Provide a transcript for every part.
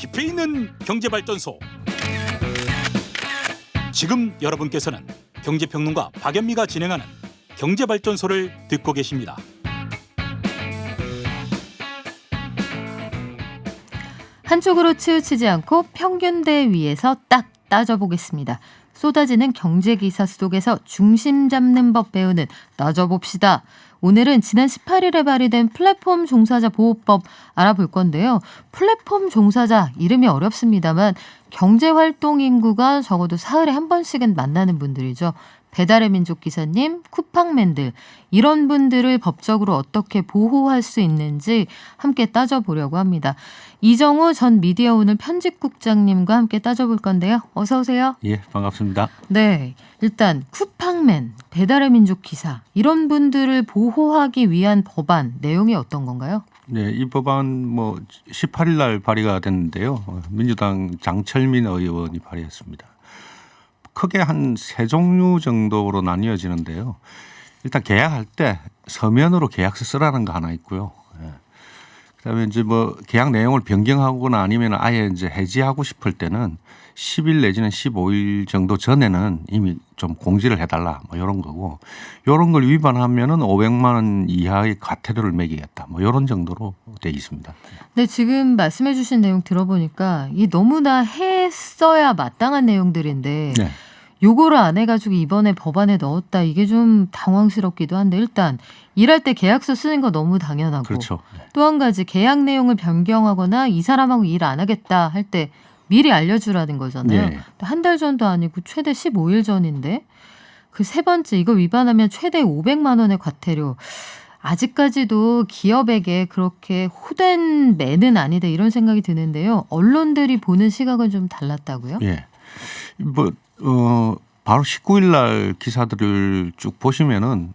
깊이 있는 경제발전소. 지금 여러분께서는 경제평론가 박연미가 진행하는 경제발전소를 듣고 계십니다. 한쪽으로 치우치지 않고 평균대 위에서 딱 따져보겠습니다. 쏟아지는 경제기사 속에서 중심 잡는 법 배우는 따져봅시다. 오늘은 지난 18일에 발의된 플랫폼 종사자 보호법 알아볼 건데요. 플랫폼 종사자 이름이 어렵습니다만 경제활동 인구가 적어도 사흘에 한 번씩은 만나는 분들이죠. 배달의 민족 기사님, 쿠팡맨들 이런 분들을 법적으로 어떻게 보호할 수 있는지 함께 따져보려고 합니다. 이정우 전 미디어오늘 편집국장님과 함께 따져볼 건데요. 어서 오세요. 예, 반갑습니다. 네, 일단 쿠팡맨, 배달의 민족 기사 이런 분들을 보호하기 위한 법안 내용이 어떤 건가요? 네, 이 법안 18일 날 발의가 됐는데요. 민주당 장철민 의원이 발의했습니다. 크게 한 세 종류 정도로 나뉘어지는데요. 일단 계약할 때 서면으로 계약서 쓰라는 거 하나 있고요. 그다음에 이제 계약 내용을 변경하거나 아니면 아예 이제 해지하고 싶을 때는 10일 내지는 15일 정도 전에는 이미 좀 공지를 해달라 이런 거고, 이런 걸 위반하면은 500만 원 이하의 과태료를 매기겠다 이런 정도로 돼 있습니다. 네, 지금 말씀해 주신 내용 들어보니까 이 너무나 했어야 마땅한 내용들인데 네. 요거를 안 해가지고 이번에 법안에 넣었다. 이게 좀 당황스럽기도 한데 일단 일할 때 계약서 쓰는 거 너무 당연하고 그렇죠. 또 한 가지 계약 내용을 변경하거나 이 사람하고 일 안 하겠다 할 때 미리 알려주라는 거잖아요. 네. 한 달 전도 아니고 최대 15일 전인데 그 세 번째 이거 위반하면 최대 500만 원의 과태료. 아직까지도 기업에게 그렇게 호된 매는 아니다 이런 생각이 드는데요. 언론들이 보는 시각은 좀 달랐다고요? 예. 바로 19일 날 기사들을 쭉 보시면은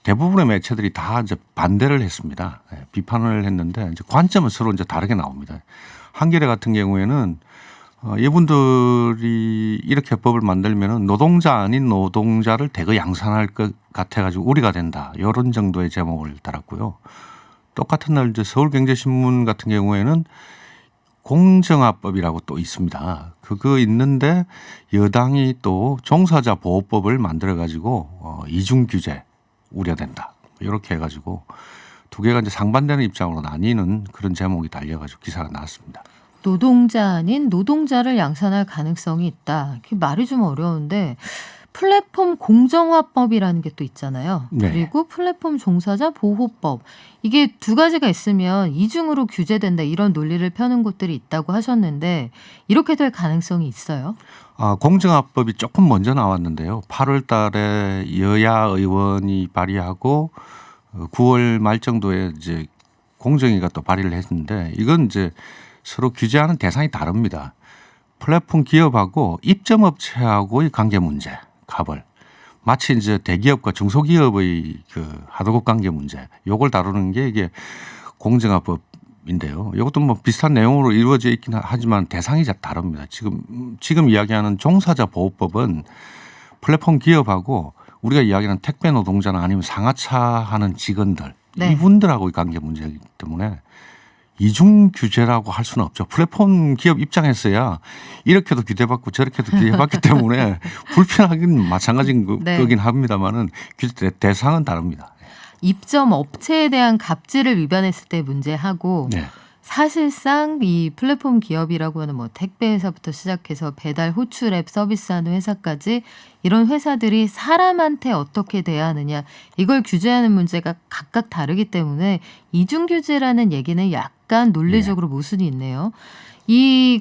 대부분의 매체들이 다 이제 반대를 했습니다. 비판을 했는데 이제 관점은 서로 이제 다르게 나옵니다. 한겨레 같은 경우에는 이분들이 이렇게 법을 만들면은 노동자 아닌 노동자를 대거 양산할 것 같아가지고 우려가 된다. 이런 정도의 제목을 달았고요. 똑같은 날 이제 서울경제신문 같은 경우에는 공정화법이라고 또 있습니다. 그거 있는데 여당이 또 종사자 보호법을 만들어 가지고 이중 규제 우려된다. 이렇게 해가지고 두 개가 이제 상반되는 입장으로 나뉘는 그런 제목이 달려가지고 기사가 나왔습니다. 노동자 아닌 노동자를 양산할 가능성이 있다. 말이 좀 어려운데 플랫폼 공정화법이라는 게 또 있잖아요. 네. 그리고 플랫폼 종사자 보호법. 이게 두 가지가 있으면 이중으로 규제된다 이런 논리를 펴는 곳들이 있다고 하셨는데 이렇게 될 가능성이 있어요? 공정화법이 조금 먼저 나왔는데요. 8월 달에 여야 의원이 발의하고 9월 말 정도에 이제 공정위가 또 발의를 했는데 이건 이제 서로 규제하는 대상이 다릅니다. 플랫폼 기업하고 입점업체하고의 관계 문제, 갑을. 마치 이제 대기업과 중소기업의 그 하도급 관계 문제, 요걸 다루는 게 이게 공정화법인데요. 이것도 비슷한 내용으로 이루어져 있긴 하지만 대상이 다릅니다. 지금 이야기하는 종사자 보호법은 플랫폼 기업하고 우리가 이야기하는 택배 노동자나 아니면 상하차 하는 직원들, 네. 이분들하고의 관계 문제이기 때문에 이중 규제라고 할 수는 없죠. 플랫폼 기업 입장에서야 이렇게도 규제받고 저렇게도 규제받기 때문에 불편하긴 마찬가지인 네. 거긴 합니다만은 규제 대상은 다릅니다. 입점 업체에 대한 갑질을 위반했을 때 문제하고 네. 사실상 이 플랫폼 기업이라고 하는 택배 회사부터 시작해서 배달 호출앱 서비스하는 회사까지 이런 회사들이 사람한테 어떻게 대해야 하느냐 이걸 규제하는 문제가 각각 다르기 때문에 이중 규제라는 얘기는 약간 논리적으로 모순이 있네요.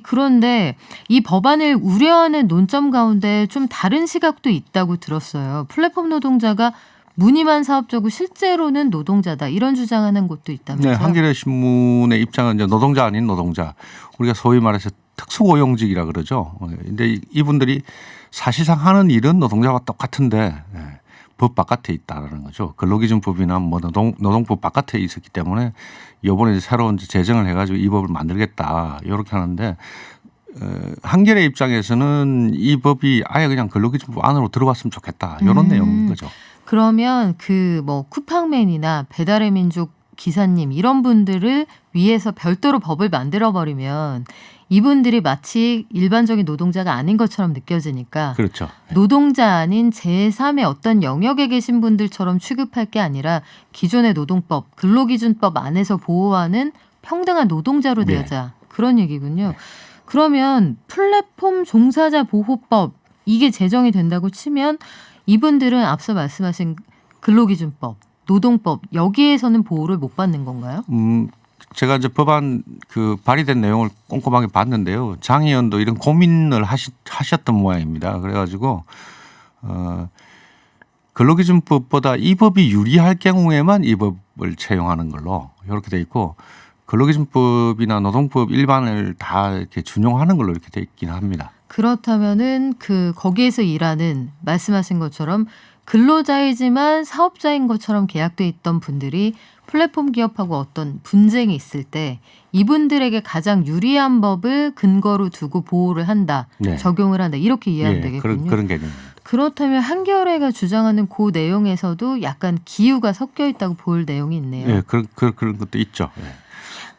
그런데 이 법안을 우려하는 논점 가운데 좀 다른 시각도 있다고 들었어요. 플랫폼 노동자가 무늬만 사업자고 실제로는 노동자다 이런 주장하는 곳도 있다면서요? 네, 한겨레 신문의 입장은 이제 노동자 아닌 노동자, 우리가 소위 말해서 특수고용직이라 그러죠. 근데 이분들이 사실상 하는 일은 노동자와 똑같은데 법 바깥에 있다는 거죠. 근로기준법이나 노동법 바깥에 있었기 때문에 이번에 새로운 제정을 해가지고 이 법을 만들겠다 이렇게 하는데 한겨레 입장에서는 이 법이 아예 그냥 근로기준법 안으로 들어갔으면 좋겠다 이런 내용인 거죠. 그러면 쿠팡맨이나 배달의 민족 기사님 이런 분들을 위해서 별도로 법을 만들어버리면 이분들이 마치 일반적인 노동자가 아닌 것처럼 느껴지니까 그렇죠. 노동자 아닌 제3의 어떤 영역에 계신 분들처럼 취급할 게 아니라 기존의 노동법, 근로기준법 안에서 보호하는 평등한 노동자로 네. 되자. 그런 얘기군요. 그러면 플랫폼 종사자 보호법 이게 제정이 된다고 치면 이분들은 앞서 말씀하신 근로기준법, 노동법 여기에서는 보호를 못 받는 건가요? 제가 이제 법안 그 발의된 내용을 꼼꼼하게 봤는데요. 장 의원도 이런 고민을 하셨던 모양입니다. 그래가지고 근로기준법보다 이 법이 유리할 경우에만 이 법을 채용하는 걸로 이렇게 돼 있고 근로기준법이나 노동법 일반을 다 이렇게 준용하는 걸로 이렇게 돼 있긴 합니다. 그렇다면은 그 거기에서 일하는 말씀하신 것처럼 근로자이지만 사업자인 것처럼 계약돼 있던 분들이 플랫폼 기업하고 어떤 분쟁이 있을 때 이분들에게 가장 유리한 법을 근거로 두고 보호를 한다, 네. 적용을 한다 이렇게 이해하면 예, 되겠군요. 그런 개념입니다. 그렇다면 한겨레가 주장하는 그 내용에서도 약간 기우가 섞여 있다고 볼 내용이 있네요. 예, 그런 것도 있죠. 예.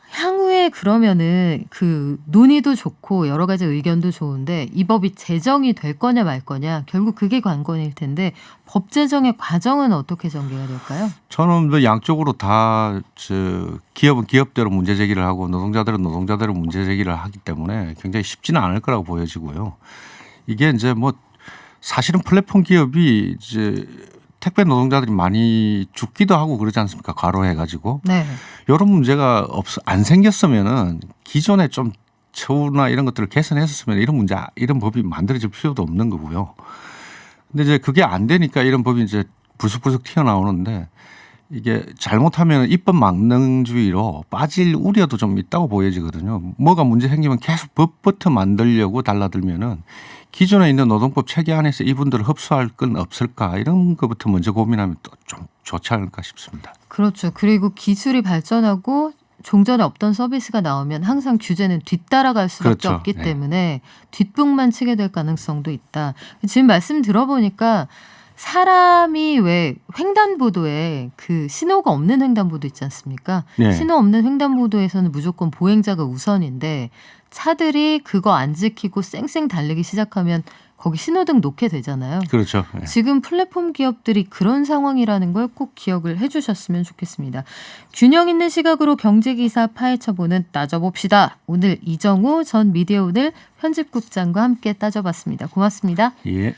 향후에 그러면은 그 논의도 좋고 여러 가지 의견도 좋은데 이 법이 제정이 될 거냐 말 거냐 결국 그게 관건일 텐데 법 제정의 과정은 어떻게 전개가 될까요? 저는 뭐 양쪽으로 다 기업은 기업대로 문제 제기를 하고 노동자들은 노동자대로 문제 제기를 하기 때문에 굉장히 쉽지는 않을 거라고 보여지고요. 이게 이제 뭐 사실은 플랫폼 기업이 이제 택배 노동자들이 많이 죽기도 하고 그러지 않습니까? 과로해가지고. 네. 이런 문제가 안 생겼으면은 기존에 좀 처우나 이런 것들을 개선했었으면 이런 법이 만들어질 필요도 없는 거고요. 근데 이제 그게 안 되니까 이런 법이 이제 불쑥불쑥 튀어나오는데 이게 잘못하면 입법 망명주의로 빠질 우려도 좀 있다고 보여지거든요. 뭐가 문제 생기면 계속 법부터 만들려고 달라들면은 기존에 있는 노동법 체계 안에서 이분들을 흡수할 건 없을까 이런 것부터 먼저 고민하면 또 좀 좋지 않을까 싶습니다. 그렇죠. 그리고 기술이 발전하고 종전에 없던 서비스가 나오면 항상 규제는 뒤따라갈 수밖에 그렇죠. 없기 네. 때문에 뒷북만 치게 될 가능성도 있다. 지금 말씀 들어보니까 사람이 왜 횡단보도에 그 신호가 없는 횡단보도 있지 않습니까? 네. 신호 없는 횡단보도에서는 무조건 보행자가 우선인데 차들이 그거 안 지키고 쌩쌩 달리기 시작하면 거기 신호등 놓게 되잖아요. 그렇죠. 네. 지금 플랫폼 기업들이 그런 상황이라는 걸 꼭 기억을 해주셨으면 좋겠습니다. 균형 있는 시각으로 경제기사 파헤쳐보는 따져봅시다. 오늘 이정우 전 미디어오늘 편집국장과 함께 따져봤습니다. 고맙습니다. 예.